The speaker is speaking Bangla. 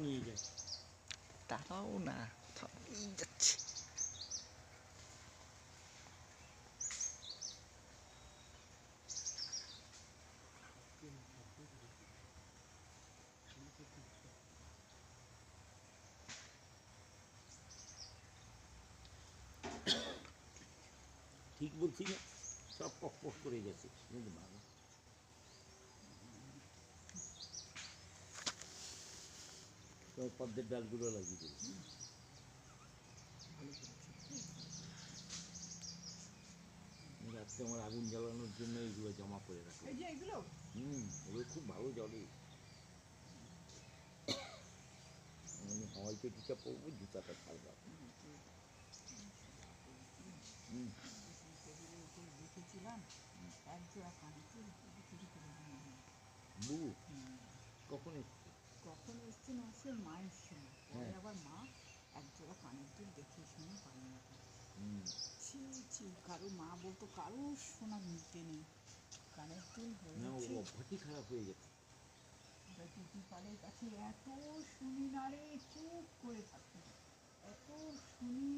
নিয়ে যায়। তারাও না, কোথাও নিয়ে যাচ্ছে। ঠিক বলছি না, সব পক পক করে গেছে। বাবা তো পদ্মের ডালগুলো লাগিয়ে দিল। রাত্রে আমার আগুন জ্বালানোর জন্য এইগুলো জমা করে রাখে। এগুলো খুব ভালো জলে। আমি হাওয়াই চটিটা পরবো, জুতাটা ছাড়বা। দেখেছিলাম এক জোড়া কানের দুল চুরি করে নিয়ে। কখন এসছে? কখন এসছে না, সে মায়ের সময় পরে আবার মা এক জোড়া কানের দুল দেখে শুনে পালিয়ে গেছে। ছি ছি, কারো মা বলতো কারো সোনা মিলতে নেই, কানের দুল হয়েছে। অভ্যাসই খারাপ হয়ে গেছে। টুটিপালের কাছে এত শুনি না রে, চুপ করে থাকতো, এত শুনি।